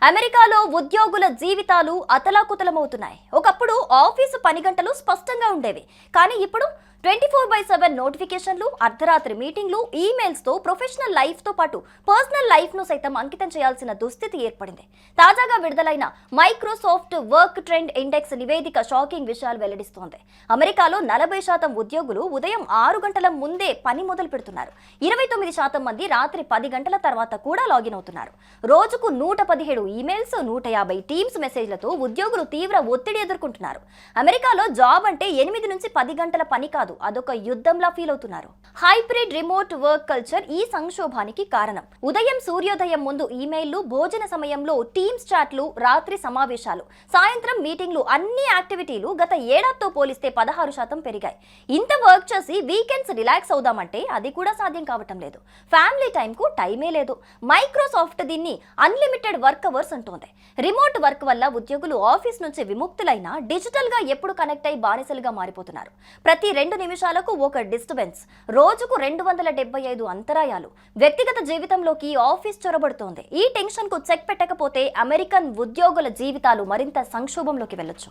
అమెరికాలో ఉద్యోగుల జీవితాలు అతలాకుతలమవుతున్నాయి. ఒకప్పుడు ఆఫీసు పని గంటలు స్పష్టంగా ఉండేవి. కానీ ఇప్పుడు 24/7 నోటిఫికేషన్లు, అర్ధరాత్రి మీటింగ్లు, ఈమెయిల్స్తో ప్రొఫెషనల్ లైఫ్తో పాటు పర్సనల్ లైఫ్ను సైతం అంకితం చేయాల్సిన దుస్థితి ఏర్పడింది. తాజాగా విడుదలైన మైక్రోసాఫ్ట్ వర్క్ ట్రెండ్ ఇండెక్స్ నివేదిక షాకింగ్ విషయాలు వెల్లడిస్తోంది. అమెరికాలో 40% ఉద్యోగులు ఉదయం 6 గంటల ముందే పని మొదలు పెడుతున్నారు. 29% మంది రాత్రి 10 గంటల తర్వాత కూడా లాగిన్ అవుతున్నారు. రోజుకు 117 ఈమెయిల్స్, 150 టీమ్స్ మెసేజ్లతో ఉద్యోగులు తీవ్ర ఒత్తిడి ఎదుర్కొంటున్నారు. అమెరికాలో జాబ్ అంటే 8 నుంచి 10 గంటల పని కాదు, అదొక యుద్ధంలా ఫీల్ అవుతున్నారు. హైబ్రిడ్ రిమోట్ వర్క్ కల్చర్ ఈ సంక్షోభానికి కారణం. ఉదయం సూర్యోదయం ముందు ఈమెయిల్లు, భోజన సమయంలో టీమ్స్ చాట్లు, రాత్రి సమావేశాలు, సాయంత్రం మీటింగ్లు, అన్ని యాక్టివిటీలు గత ఏడాదితో పోలిస్తే 16% పెరిగాయి. ఇంత వర్క్ చేసి వీకెండ్స్ రిలాక్స్ అవుదామంటే అది కూడా సాధ్యం కావటం లేదు. ఫ్యామిలీ టైంకు టైమే లేదు. మైక్రోసాఫ్ట్ దీన్ని అన్లిమిటెడ్ వర్క్ అవర్స్ అంటోంది. రిమోట్ వర్క్ వల్ల ఉద్యోగులు ఆఫీస్ నుంచి విముక్తులైనా డిజిటల్ గా ఎప్పుడు కనెక్ట్ అయి బానిసలుగా మారిపోతున్నారు. ప్రతి 2 నిమిషాలకు ఒక డిస్టర్బెన్స్, రోజుకు 275 అంతరాయాలు వ్యక్తిగత జీవితంలోకి ఆఫీస్ చొరబడుతోంది. ఈ టెన్షన్ కు చెక్ పెట్టకపోతే అమెరికన్ ఉద్యోగుల జీవితాలు మరింత సంక్షోభంలోకి వెళ్ళొచ్చు.